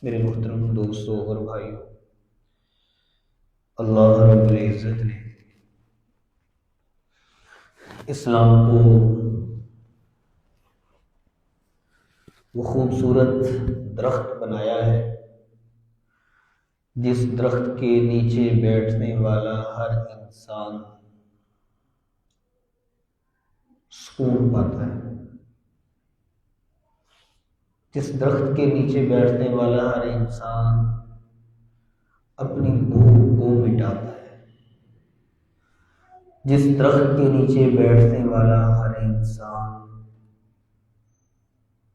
میرے محترم دوستوں اور بھائیوں، اللہ رب العزت نے اسلام کو وہ خوبصورت درخت بنایا ہے جس درخت کے نیچے بیٹھنے والا ہر انسان سکون پاتا ہے، جس درخت کے نیچے بیٹھنے والا ہر انسان اپنی بھوک کو مٹاتا ہے، جس درخت کے نیچے بیٹھنے والا ہر انسان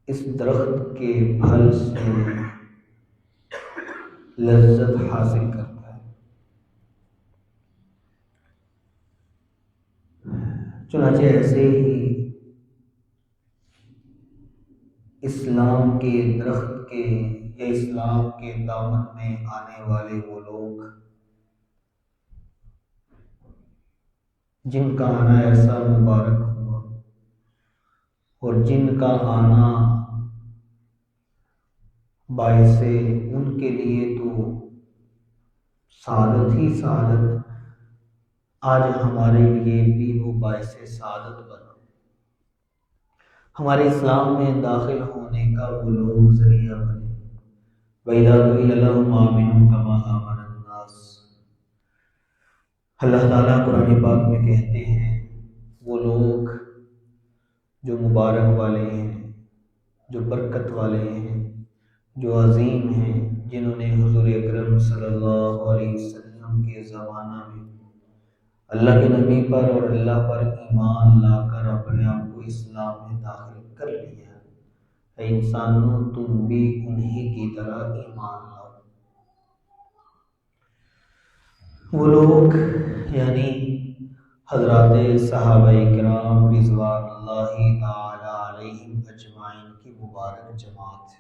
اس درخت کے پھل سے لذت حاصل کرتا ہے۔ چنانچہ ایسے ہی اسلام کے درخت کے یا اسلام کے دامن میں آنے والے وہ لوگ جن کا آنا ایسا مبارک ہوا اور جن کا آنا باعث ان کے لیے تو سعادت ہی سعادت، آج ہمارے لیے بھی وہ باعث سعادت بنا، ہمارے اسلام میں داخل ہونے کا وہ لوگ ذریعہ بنے۔ وَإِذَا قِيلَ لَهُمْ آمِنُوا كَمَا آمَنَ النَّاسُ، اللہ تعالیٰ قرآن پاک میں کہتے ہیں وہ لوگ جو مبارک والے ہیں، جو برکت والے ہیں، جو عظیم ہیں، جنہوں نے حضور اکرم صلی اللہ علیہ وسلم کے زمانہ میں اللہ کے نبی پر اور اللہ پر ایمان لا کر اپنے آپ کو اسلام میں داخل کر لیا۔ اے انسانوں، تم بھی انہی کی طرح ایمان لاؤ۔ وہ لوگ یعنی حضرات صحابہ کرام رضوان اللہ تعالی علیہم اجمعین کی مبارک جماعت ہے۔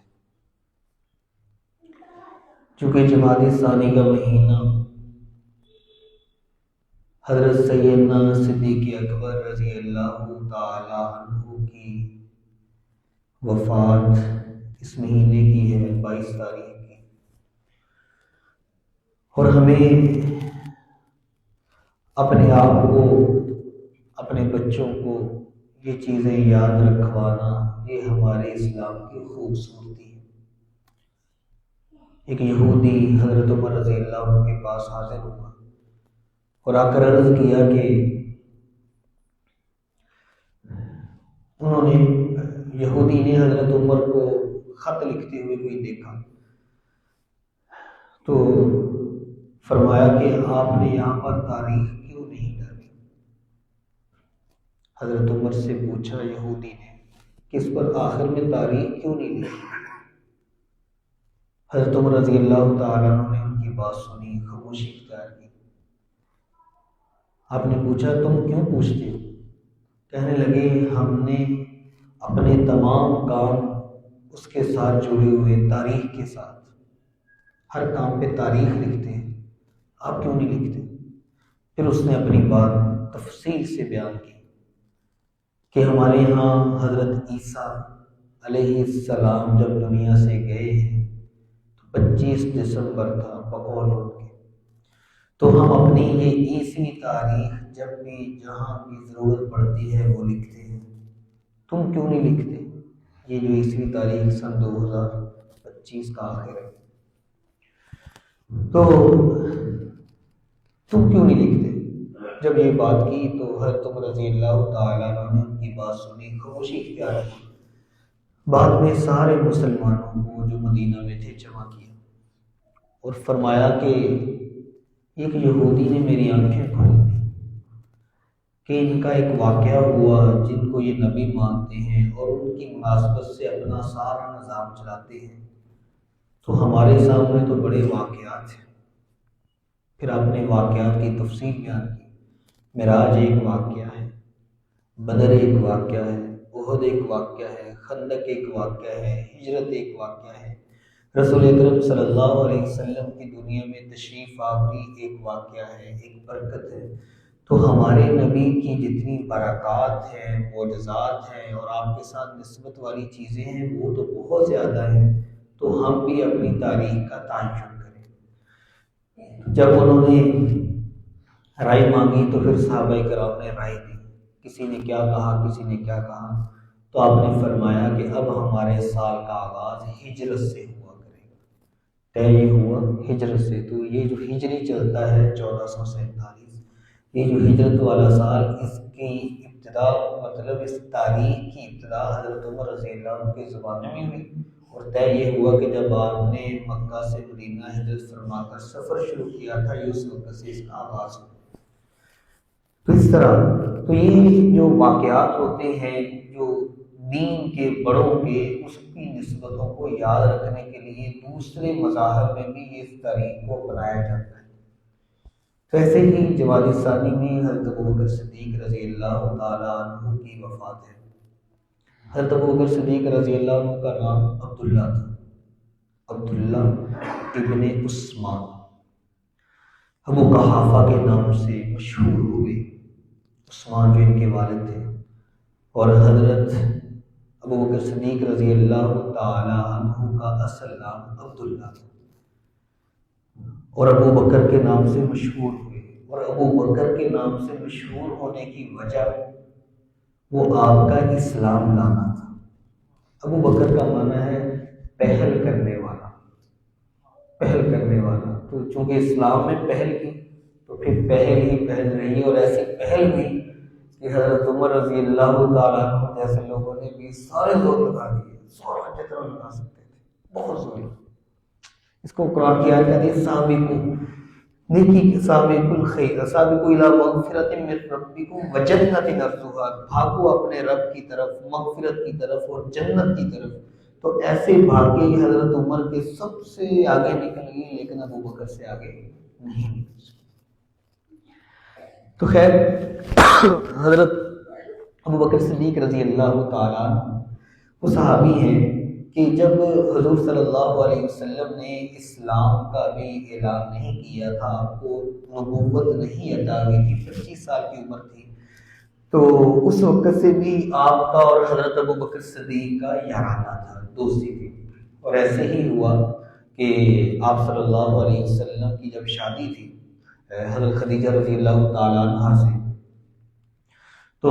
چونکہ جمادی ثانی کا مہینہ حضرت سیدنا صدیق اکبر رضی اللہ تعالی عنہ کی وفات اس مہینے کی ہے، 22 تاریخ کی، اور ہمیں اپنے آپ کو، اپنے بچوں کو یہ چیزیں یاد رکھوانا، یہ ہمارے اسلام کی خوبصورتی ہے۔ ایک یہودی حضرت عمر رضی اللہ عنہ کے پاس حاضر ہوا اور آ کر عرض کیا کہ انہوں نے، یہودی نے حضرت عمر کو خط لکھتے ہوئے کوئی دیکھا، تو فرمایا کہ آپ نے یہاں پر تاریخ کیوں نہیں ڈالی؟ حضرت عمر سے پوچھا یہودی نے کہ اس پر آخر میں تاریخ کیوں نہیں لکھی؟ حضرت عمر رضی اللہ تعالیٰ عنہ نے ان کی بات سنی، خاموشی اختیار کی۔ آپ نے پوچھا تم کیوں پوچھتے ہو؟ کہنے لگے ہم نے اپنے تمام کام اس کے ساتھ جڑے ہوئے، تاریخ کے ساتھ، ہر کام پہ تاریخ لکھتے ہیں، آپ کیوں نہیں لکھتے؟ پھر اس نے اپنی بات تفصیل سے بیان کی کہ ہمارے ہاں حضرت عیسیٰ علیہ السلام جب دنیا سے گئے ہیں تو 25 دسمبر تھا بقول ان کے، تو ہم اپنی یہ عیسوی تاریخ جب بھی جہاں بھی ضرورت پڑتی ہے وہ لکھتے ہیں، تم کیوں نہیں لکھتے یہ جو عیسوی تاریخ سن 2025 کا آخر ہے، تو تم کیوں نہیں لکھتے؟ جب یہ بات کی تو حضرت عمر رضی اللہ تعالیٰ عنہ نے ان کی بات سنی، خاموشی اختیار کی۔ بعد میں سارے مسلمانوں کو جو مدینہ میں تھے جمع کیا اور فرمایا کہ ایک یہودی نے میری آنکھیں کھول دی کہ ان کا ایک واقعہ ہوا، جن کو یہ نبی مانتے ہیں اور ان کی مناسبت سے اپنا سارا نظام چلاتے ہیں، تو ہمارے سامنے تو بڑے واقعات ہیں۔ پھر آپ نے واقعات کی تفصیل بیان کی، معراج ایک واقعہ ہے، بدر ایک واقعہ ہے، احد ایک واقعہ ہے، خندق ایک واقعہ ہے، ہجرت ایک واقعہ ہے، رسول اکرم صلی اللہ علیہ وسلم کی دنیا میں تشریف آوری ایک واقعہ ہے، ایک برکت ہے۔ تو ہمارے نبی کی جتنی برکات ہیں، معجزات ہیں اور آپ کے ساتھ نسبت والی چیزیں ہیں وہ تو بہت زیادہ ہیں، تو ہم بھی اپنی تاریخ کا تعین کریں۔ جب انہوں نے رائے مانگی تو پھر صحابہ کرام نے رائے دی، کسی نے کیا کہا، کسی نے کیا کہا، تو آپ نے فرمایا کہ اب ہمارے سال کا آغاز ہجرت سے ہوا کرے گا، طے یہ ہوا ہجرت سے۔ تو یہ جو ہجری چلتا ہے 1447، یہ جو ہجرت والا سال، اس کی ابتدا مطلب اس تاریخ کی ابتدا حضرت عمر رضی اللہ عنہ کے زمانے میں ہوئی، اور طے یہ ہوا کہ جب آپ نے مکہ سے مدینہ ہجرت فرما کر سفر شروع کیا تھا، یہ اس وقت سے اس کا آغاز ہوا۔ تو اس طرح تو یہ جو واقعات ہوتے ہیں جو دین کے بڑوں کے، اس کی نسبتوں کو یاد رکھنے کے لیے دوسرے مذاہب میں بھی اس تاریخ کو اپنایا جاتا ہے۔ تو ایسے ہی جمادی ثانی میں حضرت ابوبکر صدیق رضی اللہ تعالیٰ عنہ کی وفات ہے۔ حضرت ابوبکر صدیق رضی اللہ عنہ کا نام عبداللہ تھا، عبداللہ ابن عثمان، ابو قحافہ کے نام سے مشہور ہوئے، عثمان جو ان کے والد تھے۔ اور حضرت ابوبکر صدیق رضی اللہ تعالی عنہ کا اصل نام عبداللہ تھا، اور ابو بکر کے نام سے مشہور ہوئے۔ اور ابو بکر کے نام سے مشہور ہونے کی وجہ وہ آپ کا اسلام لانا تھا۔ ابو بکر کا معنی ہے پہل کرنے والا، پہل کرنے والا۔ تو چونکہ اسلام میں پہل کی تو پھر پہل ہی پہل رہی، اور ایسی پہل ہوئی کہ حضرت عمر رضی اللہ تعالیٰ عنہ جیسے لوگوں نے بھی سارے زور لگا دیے، سورا جتنا لگا سکتے تھے، بہت زور۔ اس کو قرآن کی آیت کہتی ہے سابقو، نیکی کے سابق الخیر، سابقو الی مغفرۃ من ربکم وجنۃ عرضھا، بھاگو اپنے رب کی طرف، مغفرت کی طرف اور جنت کی طرف۔ تو ایسے بھاگے حضرت عمر کے سب سے آگے نکل گئی، لیکن ابو بکر سے آگے نہیں نکل سکے۔ تو خیر حضرت ابوبکر صدیق رضی اللہ تعالیٰ عنہ وہ صحابی ہیں کہ جب حضور صلی اللہ علیہ وسلم نے اسلام کا بھی اعلان نہیں کیا تھا، آپ کو نبوت نہیں عطا ہوئی تھی، 25 سال کی عمر تھی، تو اس وقت سے بھی آپ کا اور حضرت ابوبکر صدیق کا یارانہ تھا، دوستی تھی۔ اور ایسے ہی ہوا کہ آپ صلی اللہ علیہ وسلم کی جب شادی تھی حضرت خدیجہ رضی اللہ تعالیٰ عنہ سے، تو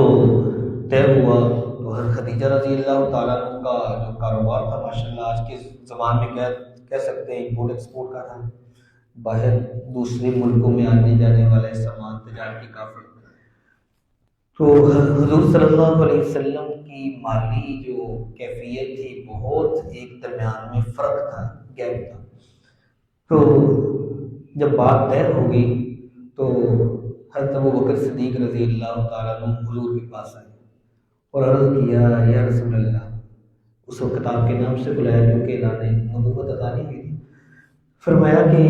طے ہوا، تو حضرت خدیجہ رضی اللہ تعالیٰ عنہ کا جو کاروبار تھا ماشاءاللہ آج کے زمانے میں کہہ سکتے ہیں امپورٹ ایکسپورٹ کا تھا، باہر دوسرے ملکوں میں آنے جانے والے سامان تجارتی کافی۔ تو حضور صلی اللہ علیہ وسلم کی مالی جو کیفیت تھی بہت ایک درمیان میں فرق تھا، گیپ تھا۔ تو جب بات طے ہو گئی تو حضرت ابوبکر صدیق رضی اللہ تعالیٰ عنہ حضور کے پاس آئے اور عرض کیا یا رسول اللہ، اس وقت آپ کے نام سے بلایا کیونکہ اعلان نبوت عطا نہیں ہوئی تھی۔ فرمایا کہ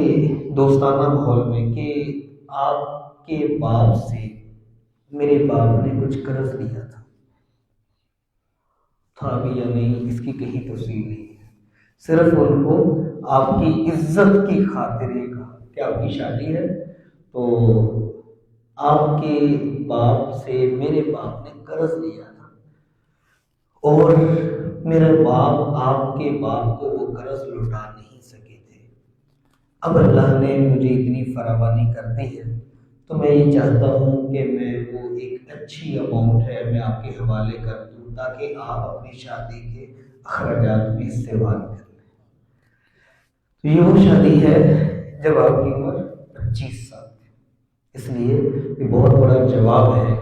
دوستانہ ماحول میں کہ آپ کے باپ سے میرے باپ نے کچھ قرض لیا تھا بھی یا نہیں، اس کی کہیں تفصیل نہیں ہے، صرف ان کو آپ کی عزت کی خاطر یہ کہا کہ آپ کی شادی ہے تو آپ کے باپ سے میرے باپ نے قرض لیا تھا، اور میرے باپ آپ کے باپ کو وہ قرض لوٹا نہیں سکے تھے۔ اب اللہ نے مجھے اتنی فراوانی کر دی ہے تو میں یہ چاہتا ہوں کہ میں وہ ایک اچھی اماؤنٹ ہے میں آپ کے حوالے کر دوں تاکہ آپ اپنی شادی کے اخراجات میں استعمال کر لیں۔ تو یہ وہ شادی ہے جب آپ کی عمر 25 سال ہے، اس لیے یہ بہت بڑا جواب ہے۔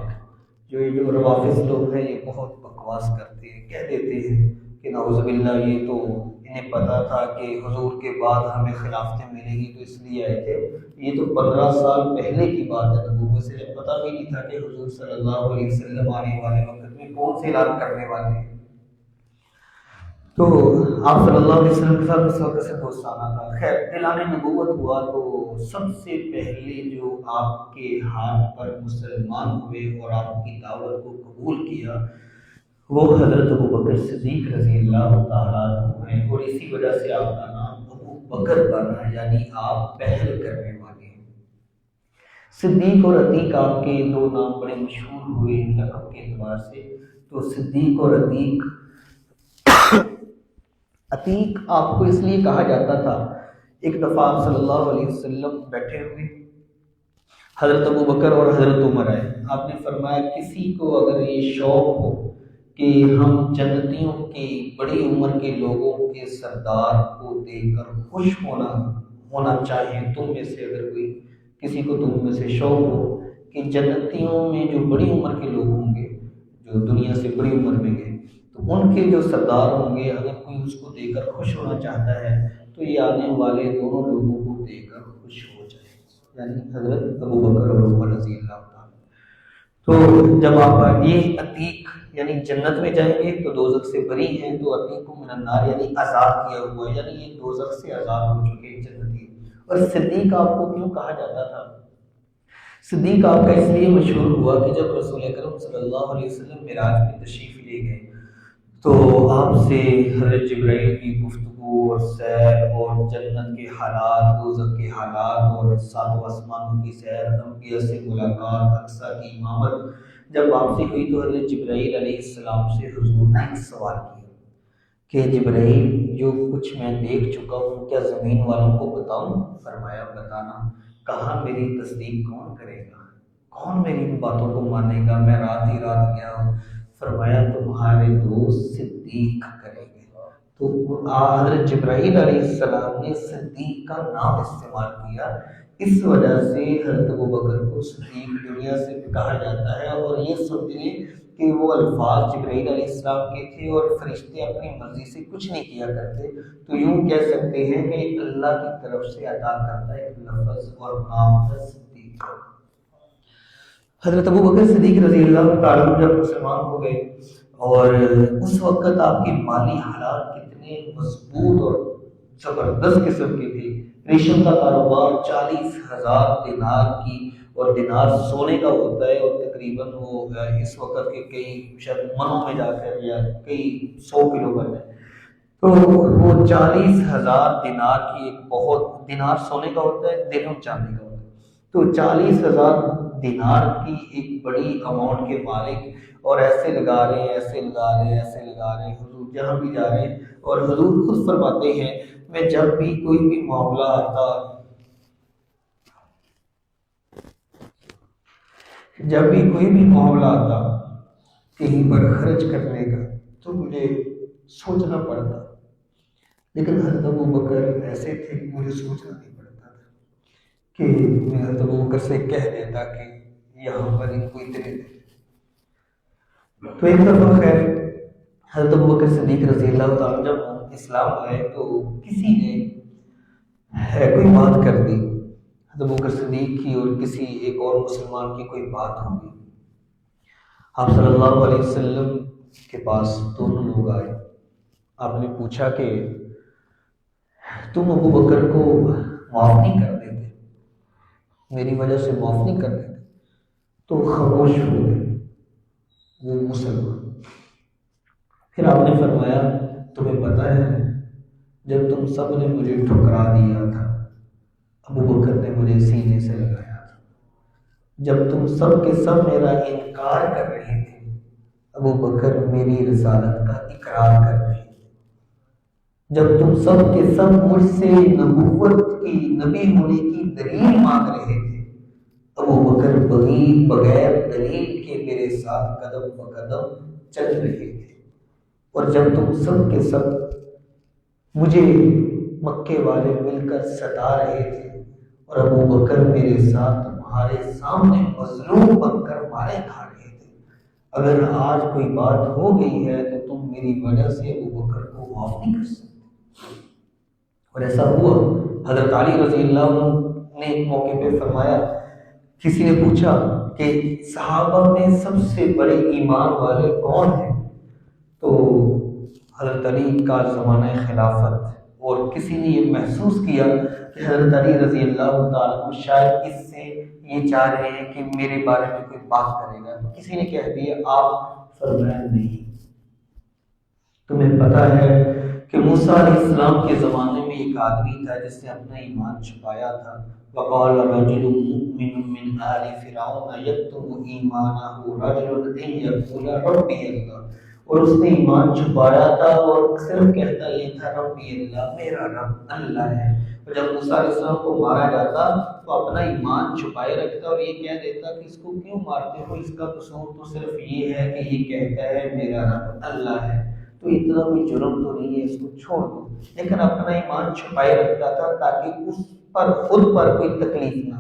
جو روافض لوگ ہیں یہ بہت بکواس کرتے ہیں، کہہ دیتے ہیں کہ نعوذ باللہ یہ تو انہیں پتا تھا کہ حضور کے بعد ہمیں خلافتیں ملیں گی تو اس لیے آئے تھے۔ یہ تو 15 سال پہلے کی بات ہے، نبوت سے پتہ بھی نہیں تھا کہ حضور صلی اللہ علیہ وسلم آنے والے وقت میں کون سے اعلان کرنے والے ہیں۔ تو آپ صلی اللہ علیہ وسلم کے ساتھ اس وقت سے دوستانہ تھا۔ خیر اعلان نبوت ہوا تو سب سے پہلے جو آپ کے ہاتھ پر مسلمان ہوئے اور آپ کی دعوت کو قبول کیا وہ حضرت ابوبکر صدیق رضی اللہ تعالیٰ عنہ ہیں، اور اسی وجہ سے آپ کا نام ابو بکر بنا، یعنی آپ پہل کرنے والے ہیں۔ صدیق اور عتیق آپ کے دو نام بڑے مشہور ہوئے لقب کے اعتبار سے۔ تو صدیق اور عتیق عتیق آپ کو اس لیے کہا جاتا تھا، ایک دفعہ آپ صلی اللہ علیہ وسلم بیٹھے ہوئے، حضرت ابو بکر اور حضرت عمر آئے، آپ نے فرمایا کسی کو اگر یہ شوق ہو کہ ہم جنتیوں کی بڑی عمر کے لوگوں کے سردار کو دیکھ کر خوش ہونا چاہیے، تم میں سے اگر کوئی کسی کو تم میں سے شوق ہو کہ جنتیوں میں جو بڑی عمر کے لوگ ہوں گے، جو دنیا سے بڑی عمر میں گئے، تو ان کے جو سردار ہوں گے، اگر کوئی اس کو دیکھ کر خوش ہونا چاہتا ہے تو یہ آنے والے دونوں لوگوں کو دیکھ کر خوش ہو جائے، یعنی حضرت ابو بکر اور عمر رضی اللہ تعالیٰ۔ تو جب آپ یہ عتیق یعنی جنت میں جائیں گے تو دوزخ سے بری ہیں، تو عتیق من النار یعنی آزاد کیا ہوا ہے، یعنی یہ دوزخ سے آزاد ہو چکے ہیں جنتی۔ اور صدیق آپ کو کیوں کہا جاتا تھا؟ صدیق آپ کا اس لیے مشہور ہوا کہ جب رسول اکرم صلی اللہ علیہ وسلم معراج میں تشریف لے گئے تو آپ سے حضرت جبرائیل کی گفتگو اور سیر اور جنت کے حالات، دوزخ کے حالات اور ساتوں آسمانوں کی سیر، انبیاء سے ملاقات، اقصیٰ کی امامت جب واپسی ہوئی تو حضرت جبرائیل علیہ السلام سے حضور نے ایک سوال کیا کہ جبرائیل جو کچھ میں دیکھ چکا ہوں کیا زمین والوں کو بتاؤں؟ فرمایا بتانا۔ کہا میری تصدیق کون کرے گا، کون میری ان باتوں کو مانے گا؟ میں رات ہی رات گیا ہوں۔ فرمایا تمہارے دوست صدیق کریں گے۔ تو حضرت جبرائیل علیہ السلام نے صدیق کا نام استعمال کیا، اس وجہ سے حضرت ابو بکر کو صدیق دنیا سے کہا جاتا ہے۔ اور یہ سمجھیے کہ وہ الفاظ جبرائیل علیہ السلام کے تھے اور فرشتے اپنی مرضی سے کچھ نہیں کیا کرتے، تو یوں کہہ سکتے ہیں کہ اللہ کی طرف سے عطا کرتا ہے ایک لفظ اور نام ہے صدیق۔ حضرت ابو بکر صدیق رضی اللہ تعالیٰ جب مسلمان ہو گئے اور اس وقت آپ کے مالی حالات کتنے مضبوط اور زبردست قسم کے تھے، ریشم کا کاروبار 40,000 دینار کی، اور دینار سونے کا ہوتا ہے، اور تقریباً وہ اس وقت کے کئی شاید منوں میں جا کر یا کئی 100 کلو بن ہے، تو وہ 40,000 دینار کی ایک بہت، دینار سونے کا ہوتا ہے، درہم چاندی کا ہوتا ہے، تو 40,000 دینار کی ایک بڑی اماؤنٹ کے مالک، اور ایسے لگا رہے ہیں، ایسے لگا رہے ہیں، ایسے لگا رہے ہیں، حضور جہاں بھی جا رہے ہیں۔ اور حضور خود فرماتے ہیں میں جب بھی کوئی بھی معاملہ آتا، جب بھی کوئی بھی معاملہ آتا کہیں پر خرچ کرنے کا تو مجھے سوچنا پڑتا، لیکن حضرت ابو بکر ایسے تھے کہ مجھے سوچنا نہیں پڑتا تھا، کہ میں حضرت ابو بکر سے کہہ دیتا کہ یہاں پر ان کو اتنے دے۔ تو ایک دفعہ خیر حضرت ابو بکر صدیق رضی اللہ تعالیٰ جب اسلام آئے تو کسی نے کوئی بات کر دی، حضرت ابو بکر صدیق کی اور کسی ایک اور مسلمان کی کوئی بات ہوگی، آپ صلی اللہ علیہ وسلم کے پاس دونوں لوگ آئے، آپ نے پوچھا کہ تم ابو بکر کو معاف نہیں کر دیتے، میری وجہ سے معاف نہیں کر دیتے؟ تو خاموش ہو گئے وہ مسلمان۔ پھر آپ نے فرمایا تمہیں پتہ ہے جب تم سب نے مجھے ٹھکرا دیا تھا، ابو بکر نے مجھے سینے سے لگایا تھا، جب تم سب کے سب میرا انکار کر رہے تھے، ابو بکر میری رسالت کا اقرار کر رہے تھے، جب تم سب کے سب مجھ سے نبوت کی، نبی ہونے کی دلیل مانگ رہے تھے، ابو بکر بغیر دلیل کے میرے ساتھ قدم بہ قدم چل رہے تھے، اور جب تم سب کے سب مجھے مکے والے مل کر ستا رہے تھے، اور ابو بکر میرے ساتھ تمہارے سامنے مظلوم بن کر مارے کھا رہے تھے، اگر آج کوئی بات ہو گئی ہے تو تم میری وجہ سے ابو بکر کو معاف نہیں کر سکتے۔ اور ایسا ہوا، حضرت علی رضی اللہ عنہ نے ایک موقع پہ فرمایا، کسی نے پوچھا کہ صحابہ میں سب سے بڑے ایمان والے کون ہیں؟ تو حضرت علی کا زمانہ خلافت، اور کسی نے یہ محسوس کیا کہ حضرت علی رضی اللہ تعالیٰ شاید اس سے یہ چاہ رہے ہیں کہ میرے بارے میں کوئی بات کرے گا، تو کسی نے کہہ دیا آپ، فرمایا نہیں، تمہیں پتہ ہے کہ موسیٰ علیہ السلام کے زمانے میں ایک آدمی تھا جس نے اپنا ایمان چھپایا تھا، وقال رجل مؤمن من آل فرعون یکتم ایمانہ رجل ان یقول ربی اللہ، اور اس نے ایمان چھپایا تھا اور صرف کہتا یہ تھا ربی اللہ، میرا رب اللہ ہے۔ اور جب موسیٰ علیہ السلام کو مارا جاتا تو اپنا ایمان چھپائے رکھتا اور یہ کہہ دیتا کہ اس کو کیوں مارتے ہو، اس کا قصور تو صرف یہ ہے کہ یہ کہتا ہے میرا رب اللہ ہے، تو اتنا کوئی جرم تو نہیں ہے، اس کو چھوڑ دو۔ لیکن اپنا ایمان چھپائے رکھتا تھا تاکہ اس پر خود پر کوئی تکلیف نہ۔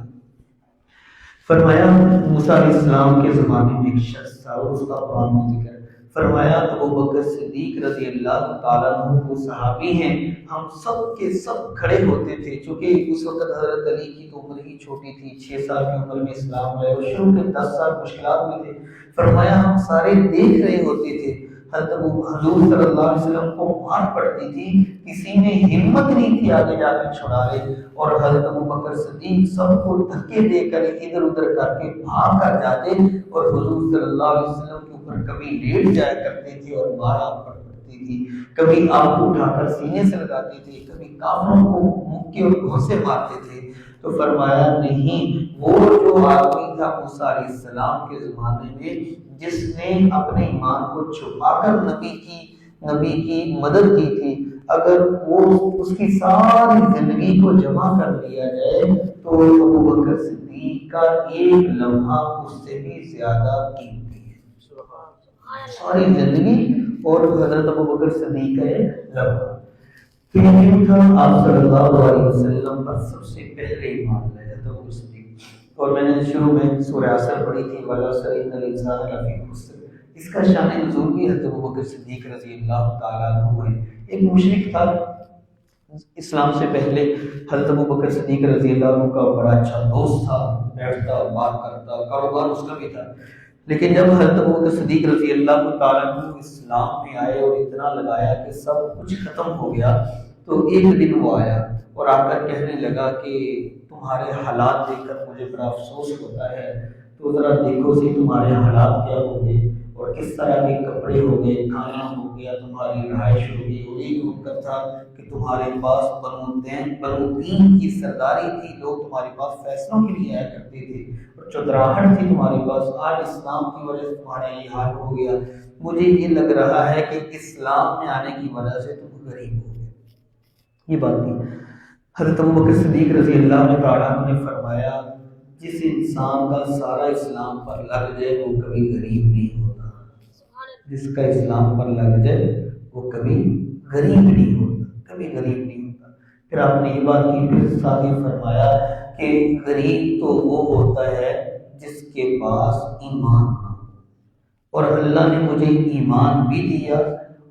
فرمایا موسیٰ علیہ السلام کے زمانے میں ایک شخص تھا اور اس کا قرآن میں ذکر ہے۔ فرمایا ابو بکر صدیق رضی اللہ تعالیٰ عنہ وہ صحابی ہیں، ہم سب کے سب کھڑے ہوتے تھے، چونکہ اس وقت حضرت علی کی تو عمر ہی چھوٹی تھی، 6 سال کی عمر میں اسلام لائے اور شروع کے 10 سال مشکلات میں تھے۔ فرمایا ہم سارے دیکھ رہے ہوتے تھے، حضرت حضور صلی اللہ علیہ وسلم کو مار پڑتی تھی، کسی میں ہمت نہیں تھی آگے جا کے چھڑا لے، اور حضرت ابو بکر صدیق سب کو دھکے دے کر ادھر ادھر کر کے بھاگ کر جاتے اور حضور صلی اللہ علیہ وسلم کے اوپر کبھی لیٹ جایا کرتے تھے اور مارا پڑتی تھی، کبھی آپ کو اٹھا کر سینے سے لگاتے تھے، کبھی کافروں کو مکے اور گھونسے مارتے تھے۔ تو فرمایا نہیں، وہ جو آدمی تھا موسیٰ علیہ السلام کے زمانے میں جس نے اپنے ایمان کو چھپا کر نبی کی مدد کی تھی، اگر وہ اس کی ساری زندگی کو جمع کر لیا جائے تو ابو بکر صدیق کا ایک لمحہ اس سے بھی زیادہ قیمتی ہے، ساری زندگی اور حضرت ابو بکر صدیق کا ایک لمحہ۔ تو یہ تھا آپ صلی اللہ علیہ وسلم پر سب سے پہلے ایمان لائے حضرت ابو بکر صدیق، اور میں نے شروع میں سورہ عصر پڑھی تھی وَالْعَصْرِ إِنَّ الْإِنسَانَ لَفِي خُسْرٍ، اس کا شان نزول بھی حضرت ابو بکر صدیق رضی اللہ تعالیٰ عنہ ہے۔ ایک مشرک تھا اسلام سے پہلے، حضرت ابو بکر صدیق رضی اللہ عنہ کا بڑا اچھا دوست تھا، بیٹھتا بات کرتا، کاروبار اس کا بھی تھا، لیکن جب حضرت ابو بکر صدیق رضی اللہ تعالیٰ عنہ اسلام میں آئے اور اتنا لگایا کہ سب کچھ ختم ہو گیا، تو ایک دن وہ آیا اور آ کر کہنے لگا کہ تمہارے حالات دیکھ کر مجھے بڑا افسوس ہوتا ہے، تو ذرا دیکھو سی تمہارے حالات کیا ہو گئے اور کس طرح کے کپڑے ہو گئے، کھانا ہو گیا، تمہاری رہائش ہو گئی۔ اور ایک حکم تھا کہ تمہارے پاس بنو دین کی سرداری تھی، لوگ تمہارے پاس فیصلوں کے لیے آیا کرتے تھے، اور چودراہٹ تھی تمہارے پاس، آج اسلام کی وجہ سے تمہارا یہ حال ہو گیا۔ مجھے یہ لگ رہا ہے کہ اسلام میں آنے کی وجہ سے تم غریب ہو گئے۔ یہ بات تھی حضرت ابو بکر صدیق رضی اللہ تعالیٰ عنہ نے فرمایا جس انسان کا سارا اسلام پر لگ جائے وہ کبھی غریب نہیں ہوتا، جس کا اسلام پر لگ جائے وہ کبھی غریب نہیں ہوتا، کبھی غریب نہیں ہوتا۔ پھر آپ نے یہ بات کی، پھر ساتھ ہی فرمایا کہ غریب تو وہ ہوتا ہے جس کے پاس ایمان نہ ہو، اور اللہ نے مجھے ایمان بھی دیا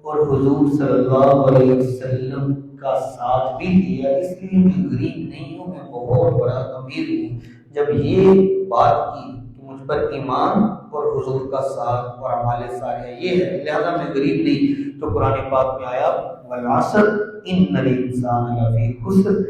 اور حضور صلی اللہ علیہ وسلم کا ساتھ بھی دیا، اس لیے میں غریب نہیں ہوں، میں بہت بڑا امیر ہوں۔ جب یہ بات کی کہ مجھ پر ایمان اور حضور کا ساتھ اور اعمال صالحہ یہ ہے، لہذا میں غریب نہیں، تو قرآن پاک میں آیا وَالْعَصْرِ إِنَّ الْإِنسَانَ لَفِي خُسْرٍ،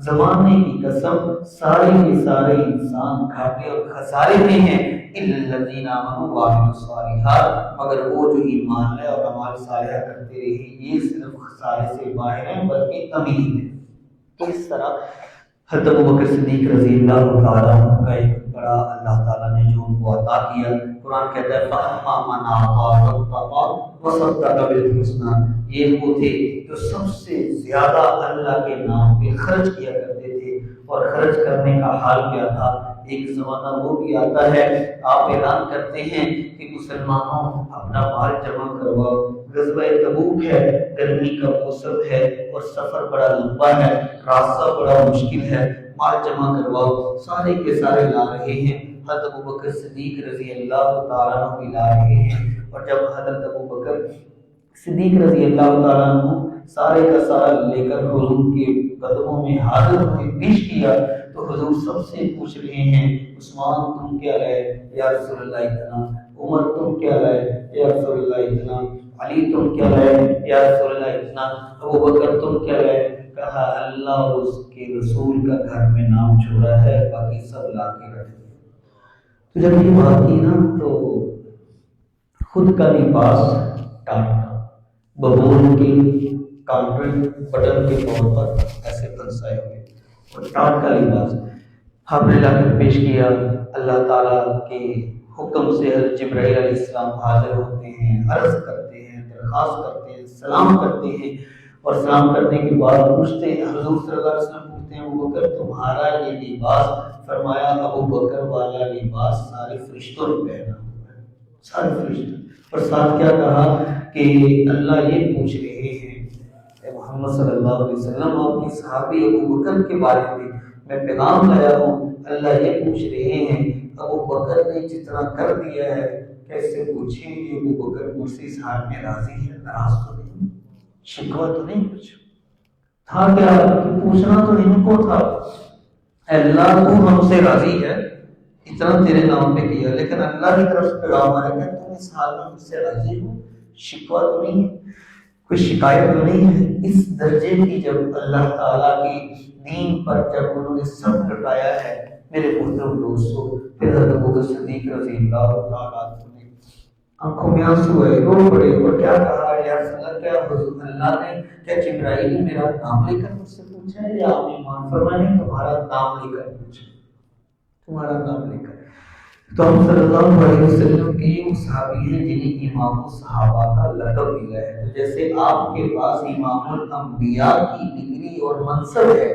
زمانے کی قسم سارے کے سارے انسان گھاٹے اور خسارے میں ہیں، إِلَّا الَّذِينَ آمَنُوا وَعَمِلُوا الصَّالِحَاتِ، مگر وہ جو ایمان لائے اور اعمال صالحہ کرتے رہے، یہ صرف خسارے سے باہر ہیں بلکہ امین ہیں۔ تو اس طرح حضرت ابو بکر صدیق رضی اللہ تعالیٰ عنہ کا ایک بڑا اللہ تعالیٰ نے جو ان کو عطا کیا، قرآن کہتا ہے فَأَمَّا مَنْ أَعْطَىٰ وَاتَّقَىٰ وَصَدَّقَ بِالْحُسْنَىٰ، یہ وہ تھے جو سب سے زیادہ اللہ کے نام پہ خرچ کیا کرتے تھے، اور خرچ کرنے کا حال کیا تھا۔ ایک زمانہ وہ بھی آتا ہے، آپ اعلان کرتے ہیں کہ مسلمانوں اپنا مال جمع کرواؤ، غزوہ تبوک ہے، گرمی کا موسم ہے اور سفر بڑا لمبا ہے، راستہ بڑا مشکل ہے، مال جمع کرواؤ۔ سارے کے سارے لا رہے ہیں، حضرت ابو بکر صدیق رضی اللہ تعالیٰ عنہ بھی لا رہے ہیں، اور جب حضرت ابو بکر صدیق رضی اللہ تعالیٰ عنہ سارے کا سارا لے کر حضور کے قدموں میں حاضر ہوئے، پیش کیا، تو حضور سب سے پوچھ رہے ہیں عثمان تم کیا لائے یا رسول اللہ اتنا، عمر تم کیا لائے یا رسول اللہ اتنا، علی تم کیا لائے یا رسول اللہ اتنا، ابو بکر تم کیا لائے، کہا اللہ اور اس کے رسول کا گھر میں نام چھوڑا ہے، باقی سب لا کے رکھ دیا۔ تو جب یہ بات کی نا تو خود کا لباس ٹاٹا، ببول کے کانٹرکٹ بٹن کے طور پر ایسے پھنسائے ہوئے اور ٹاٹ کا لباس آپ نے لا کر پیش کیا۔ اللہ تعالیٰ کے حکم سے حضرت جبرائیل علیہ السلام حاضر ہوتے ہیں، عرض کرتے ہیں درخواست کرتے ہیں، سلام کرتے ہیں، اور سلام کرنے کے بعد پوچھتے ہیں، حضور صلی اللہ علیہ وسلم پوچھتے ہیں ابو بکر تمہارا یہ لباس؟ فرمایا ابو بکر والا لباس سارے فرشتوں نے پہنا ہوا ہے، سارے فرشتے۔ اور ساتھ کیا کہا کہ اللہ یہ پوچھ رہے ہیں اے محمد صلی اللہ علیہ وسلم، آپ کے صحابی ابو بکر کے بارے میں پیغام لایا ہوں، اللہ یہ پوچھ رہے ہیں ابو بکر نے جتنا کر دیا ہے، کیسے پوچھیں کہ ابو بکر مجھ سے اس حال میں راضی ہے، ناراض تو نہیں، شکوہ تو نہیں کچھ تھا؟ کیا پوچھنا تو ان کو تھا، اے اللہ تو ہم سے راضی ہے، اتنا تیرے نام پہ کیا، لیکن اللہ کی طرف سے پیغام آ رہا ہے کہ تم اس حال میں مجھ سے راضی ہو، شکوہ تو نہیں ہے، کوئی شکایت تو نہیں ہے۔ اس درجے کی جب اللہ تعالیٰ کی دین پر جب انہوں نے سب لٹایا ہے میرے محترم دوستو، پھر حضرت ابوبکر صدیق رضی اللہ تعالیٰ عنہ نے آنکھوں میں آنسو ہے، رو پڑے اور کیا کہا، یا رسول اللہ کیا حضور اللہ نے، کیا جبرائیل نے میرا نام لے کر مجھ سے پوچھا ہے، یا آپ نے ایمان فرمایا تمہارا نام لے کر پوچھا، تمہارا نام لے کر؟ تو ہم صلی اللہ علیہ وسلم کے وہ صحابی ہیں جنہیں امام الصحابہ کا لقب ملا ہے۔ جیسے آپ کے پاس امام الانبیاء کی ڈگری اور منصب ہے،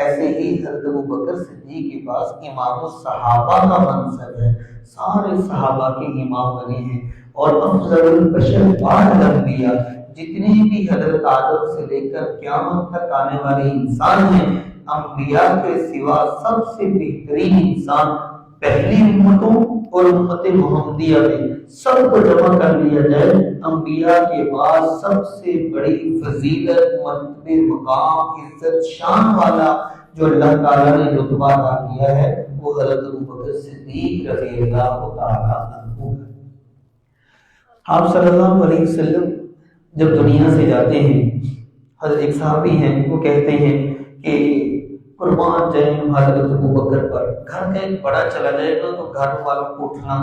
ایسے ہی حضرت ابوبکر صدیق کے پاس امام الصحابہ کا منصب ہے، سارے صحابہ کے امام بنے ہیں۔ اور افضل البشر بعد الانبیاء، جتنے بھی حضرت آدم سے لے کر قیامت تک آنے والے انسان ہیں، انبیاء کے سوا سب سے بہترین انسان پہلی امتوں اور امت محمدیہ میں سب کو جمع کر لیا جائے، انبیاء کے بعد سب سے بڑی فضیلت، مرتبے، مقام، عزت، شان والا جو اللہ تعالیٰ نے رتبہ عطا کیا ہے وہ حضرت ابوبکر صدیق رضی اللہ تعالیٰ عنہ ہے۔ آپ صلی اللہ علیہ وسلم جب دنیا سے جاتے ہیں، حضرت ایک صحابی ہیں وہ کہتے ہیں کہ قربان جائیں حضرت ابوبکر پر، گھر کا ایک بڑا چلا جائے گا تو گھر والوں کو اٹھنا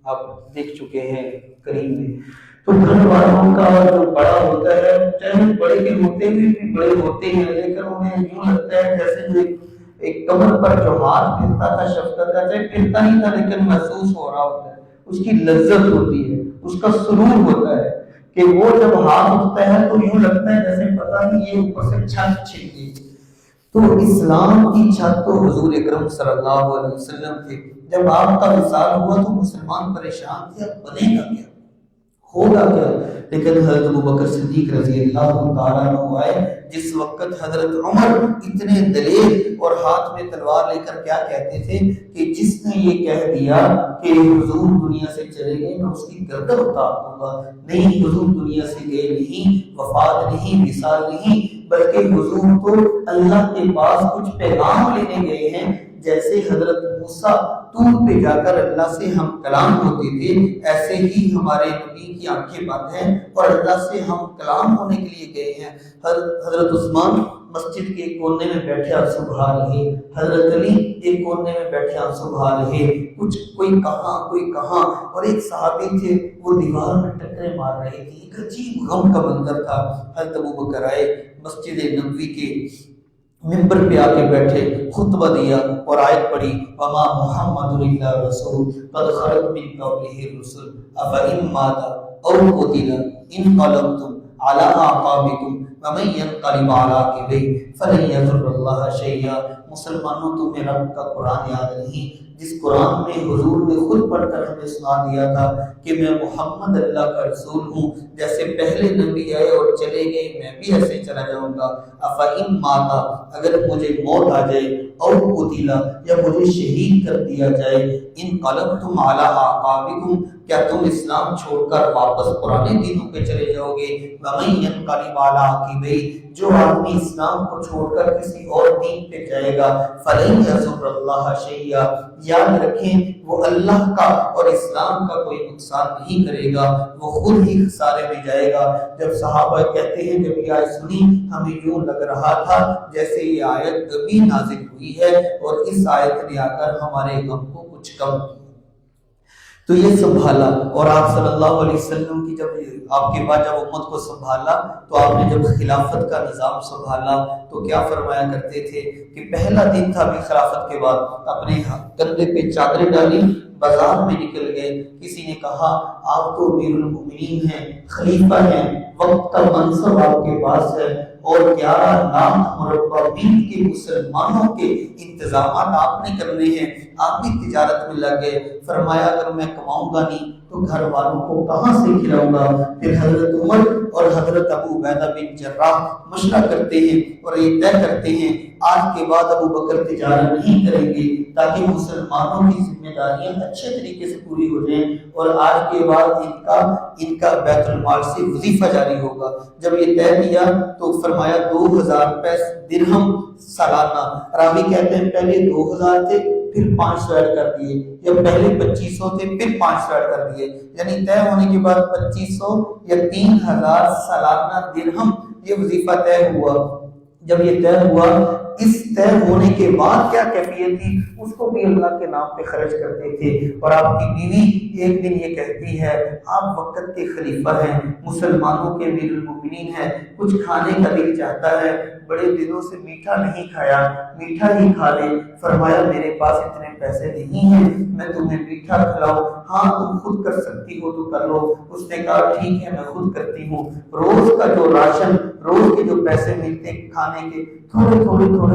آپ دیکھ چکے ہیں قریب میں، تو گھر والوں کا جو بڑا ہوتا ہے چاہے بڑے کے ہوتے ہوئے بھی بڑے ہوتے ہیں، لیکن انہیں یوں لگتا ہے جیسے جو ایک کمر پر جو ہاتھ پھرتا تھا شفقت کا، چاہے پھرتا نہیں تھا لیکن محسوس ہو رہا ہوتا ہے، اس کی لذت ہوتی ہے، اس کا سرور ہوتا ہے کہ وہ جب ہاتھ اٹھتا ہے تو یوں لگتا ہے جیسے پتہ نہیں یہ اوپر سے چھت چھن گئی۔ تو اسلام کی چھت تو حضور اکرم صلی اللہ علیہ وسلم تھے۔ جب آپ کا وصال ہوا تو مسلمان پریشان تھے، اب بنے گا کیا، ہوگا کیا؟ لیکن حضرت ابوبکر صدیق رضی اللہ تعالیٰ عنہ آئے، جس وقت حضرت عمر اتنے دلیر اور ہاتھ میں تلوار لے کر کیا کہتے تھے کہ جس نے یہ کہہ دیا کہ حضور دنیا سے چلے گئے میں اس کی گردن اتار دوں گا، نہیں حضور دنیا سے گئے نہیں، وفات نہیں، وصال نہیں، بلکہ حضور تو اللہ کے پاس کچھ پیغام لینے گئے ہیں، جیسے حضرت موسیٰ طور پہ جا کر اللہ سے ہم کلام ہوتے تھے، ایسے ہی ہمارے نبی کی آنکھیں بند ہیں اور اللہ سے ہم کلام ہونے کے لیے گئے ہیں۔ حضرت عثمان مسجد کے ایک کونے میں بیٹھے آنسو بہا رہے، حضرت علی ایک کونے میں بیٹھے آنسو بہا رہے، کچھ کوئی کہاں، اور ایک صحابی تھے وہ دیوار میں ٹکرے مار رہے تھے، ایک عجیب غم کا منظر تھا۔ حضرت ابوبکر آئے، مسجد نبوی کے ممبر پہ آ کے بیٹھے، خطبہ دیا اور آیت پڑھی، وما محمد الا رسول قد خلت من قبلہ الرسل افإن مات او قتل انقلبتم على اعقابکم ومن ينقلب على عقبیہ فلن یضر اللہ شیئا۔ مسلمانوں تمہیں رب کا قرآن یاد نہیں، جس قرآن میں حضور نے خود پڑھ کر ہمیں سنا دیا تھا کہ میں محمد اللہ کا رسول ہوں، جیسے پہلے نبی آئے اور چلے گئے میں بھی ایسے چلا جاؤں گا۔ افإن ماتا، اگر مجھے موت آ جائے، او قتل، یا مجھے شہید کر دیا جائے، انقلبتم علی اعقابکم، کیا تم اسلام چھوڑ کر واپس پرانے دینوں پہ چلے جاؤ گے؟ ومن ينقلب علی عقبیہ، جو آدمی اسلام کو چھوڑ کر کسی اور دین پہ جائے گا، فلن یضر اللہ شیئا، یاد رکھیں وہ اللہ کا اور اسلام کا کوئی نقصان نہیں کرے گا، وہ خود ہی خسارے میں جائے گا۔ جب صحابہ کہتے ہیں جب یہ آیت سنی ہمیں یوں لگ رہا تھا جیسے یہ آیت ابھی نازل ہوئی ہے اور اس آیت نے آ کر ہمارے غم کو کچھ کم کیا۔ تو یہ سنبھالا، اور آپ صلی اللہ علیہ وسلم کی جب آپ کے بعد جب امت کو سنبھالا تو آپ نے جب خلافت کا نظام سنبھالا تو کیا فرمایا کرتے تھے کہ پہلا دن تھا بھی خلافت کے بعد، اپنے کندھے پہ چادریں ڈالی، بازار میں نکل گئے. کسی نے کہا آپ تو امیر المومنین ہیں, خلیفہ ہیں, وقت کا منصب آپ کے پاس ہے اور 11 لاکھ مربع میل کے مسلمانوں کے انتظامات آپ نے کرنے ہیں, آپ بھی تجارت میں لگ گئے. فرمایا اگر میں کماؤں گا نہیں تو گھر والوں کو کہاں سے کھلاؤں گا؟ پھر حضرت عمر اور حضرت ابو عبیدہ بن جراح مشورہ کرتے ہیں اور یہ طے کرتے ہیں آج کے بعد ابو بکر تجارت نہیں کریں گے تاکہ مسلمانوں کی ذمہ داریاں اچھے طریقے سے پوری ہو جائیں, اور آج کے بعد ان کا بیت المال سے وظیفہ جاری ہوگا. جب یہ طے کیا تو فرمایا 2000 درہم سالانہ. راوی کہتے ہیں پہلے 2000 تھے پھر 500 ایڈ کر دیے, یا پہلے 2500 تھے پھر 500 ایڈ کر دیے, یعنی طے ہونے کے بعد 2500 یا 3000 سالانہ درہم یہ وظیفہ طے ہوا. جب یہ طے ہوا, اس طے ہونے کے بعد کیا کیفیت تھی, اس کو بھی اللہ کے نام پہ خرچ کرتے تھے. اور آپ کی بیوی ایک دن یہ کہتی ہے آپ وقت کے خلیفہ ہیں, مسلمانوں کے امیر المومنین ہیں, کچھ کھانے کا دل چاہتا ہے, بڑے دنوں سے میٹھا نہیں کھایا, میٹھا ہی کھا لے. فرمایا میرے پاس اتنے پیسے نہیں ہیں میں تمہیں میٹھا کھلاؤں, ہاں تم خود کر سکتی ہو تو کر لو. اس نے کہا ٹھیک ہے میں خود کرتی ہوں. روز کا جو راشن, روز کے جو پیسے ملتے کھانے کے, تھوڑے تھوڑے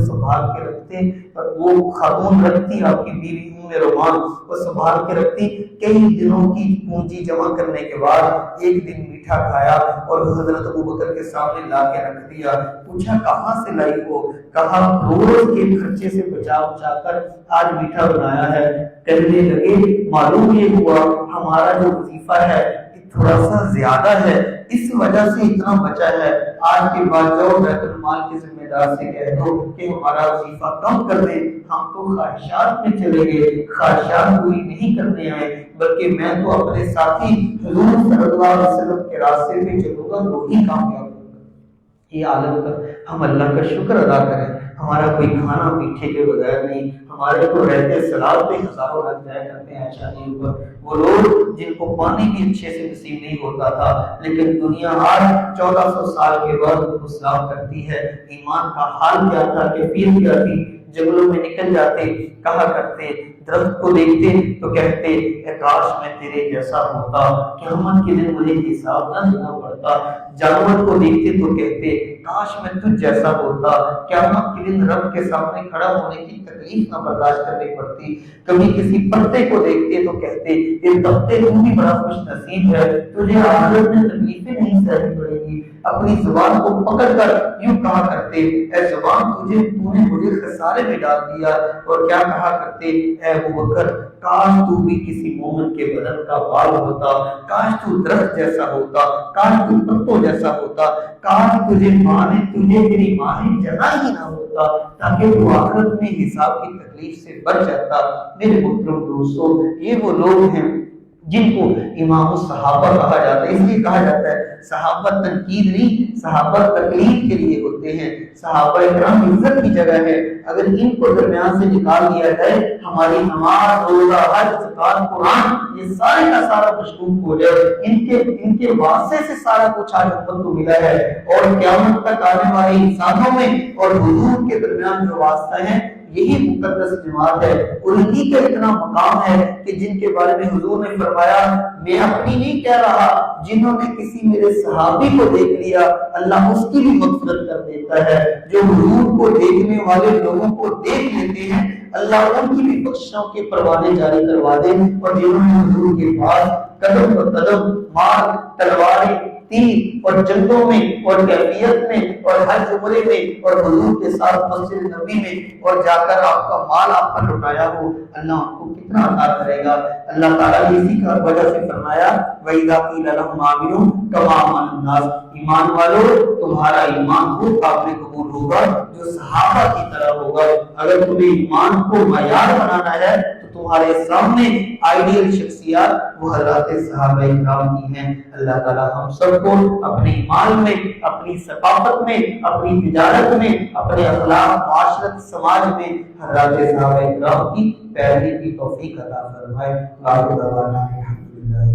سنبھال کے رکھتے, اور وہ خاتون رکھتی آپ کی بیوی رومان وہ سنبھال کے رکھتی. کئی دنوں کی پونجی جمع کرنے کے بعد ایک دن میٹھا کھایا اور حضرت ابو بکر کے سامنے لا کے رکھ دیا. پوچھا کہاں سے لائی ہو؟ کہا روز کے خرچے سے بچا کر آج میٹھا بنایا ہے. کہنے لگے معلوم یہ ہوا ہمارا جو وظیفہ ہے تھوڑا سا زیادہ ہے, اس وجہ سے اتنا بچا ہے. آج کے بعد جاؤ بیت المال کے ذمہ دار سے کہہ دو کہ ہمارا وظیفہ کم کر دے. ہم تو خواہشات میں چلے گئے, خواہشات پوری نہیں کرنے آئے, بلکہ میں تو اپنے ساتھی حضور صلی اللہ علیہ وسلم کے راستے پہ چلوں گا, وہی کامیاب ہوگا. یہ عالم کا ہم اللہ کا شکر ادا کریں, ہمارا کوئی کھانا میٹھے کے بغیر نہیں. ہمارے کو رہتے سلاد پہ ہزاروں لگ جایا کرتے ہیں شادیوں پر. وہ لوگ جن کو پانی بھی اچھے سے نصیب نہیں ہوتا تھا, لیکن دنیا آج 1400 سال کے بعد ان کو سلام کرتی ہے. ایمان کا حال کیا تھا, کیفیت کیا تھی. جنگلوں میں نکل جاتے, کہا کرتے, درخت کو دیکھتے تو کہتے اے کاش میں تیرے جیسا ہوتا, قیامت کے دن مجھے حساب نہ دینا پڑتا. جانور کو دیکھتے تو کہتے کاش میں تجھ جیسا ہوتا, قیامت کے دن رب کے سامنے کھڑا ہونے کی تکلیف نہ برداشت کرنی پڑتی. کبھی کسی پتے کو دیکھتے تو کہتے یہ پتے تو بھی بڑا خوش نصیب ہے, تجھے آخرت میں تکلیفیں نہیں سہنی پڑے گی. اپنی زبان کو پکڑ کر یوں کہا کرتے اے زبان تو نے مجھے خسارے میں ڈال دیا. اور کیا کہا کرتے اے ابو بکر کاش تو بھی کسی مومن کے بدن کا بال ہوتا, کاش تو درخت جیسا ہوتا, کاش تو پتوں جیسا ہوتا, کاش تجھے تیری ماں نے جنا ہی نہ ہوتا تاکہ تو آخرت میں حساب کی تکلیف سے بچ جاتا. میرے محترم دوستو, یہ وہ لوگ ہیں جن کو امام الصحابہ کہا جاتا ہے. اس لیے کہا جاتا ہے صحابہ تنقید نہیں, صحابہ تقلید کے لیے ہوتے ہیں. صحابہ اکرام عزت کی جگہ ہے. اگر ان کو درمیان سے نکال دیا جائے, ہماری نماز, روزہ, حج, زکات, قرآن یہ سارے کا سارا مشکوک ہو جائے. ان کے واسطے سے سارا کچھ آج امت کو ملا ہے, اور قیامت تک آنے والے انسانوں میں اور حضور کے درمیان جو واسطہ ہے یہی مقدس جماعت ہے. اور انہی کا اتنا مقام ہے کہ جن کے بارے میں حضور نے فرمایا میں اپنی نہیں کہہ رہا, جنہوں نے کسی میرے صحابی کو دیکھ لیا اللہ اس کی بھی مغفرت کر دیتا ہے. جو حضور کو دیکھنے والے لوگوں کو دیکھ لیتے ہیں اللہ ان کی بھی بخششوں کے پروانے جاری کروا دے. اور جنہوں نے حضور کے پاس قدم پر قدم, مار, تلواریں, تیر اور جنگوں میں اور کیفیت میں اور حج عمرے میں اور حضور کے ساتھ مسجد نبی میں اور جا کر آپ کا مال آپ پر لٹایا ہو, اللہ آپ کو کتنا عطا کرے گا. اللہ تعالیٰ نے اسی کا وجہ سے فرمایا وَإِذَا قِيلَ لَهُمْ آمِنُوا كَمَا آمَنَ النَّاسُ, ایمان والو تمہارا ایمان وہ قابل قبول ہوگا جو صحابہ کی طرح ہوگا. اگر تمہیں ایمان کو معیار بنانا ہے تو تمہارے سامنے آئیڈیل شخصیات وہ حضرات صحابہ اکرام کی ہیں. اللہ تعالیٰ ہم سب کو اپنے ایمان میں, اپنی ثقافت میں, اپنی تجارت میں, اپنے اخلاق, معاشرت, سماج میں حضرات صحابہ اکرام کی پیروی کی توفیق عطا فرمائے. آخر دعوانا الحمدللہ.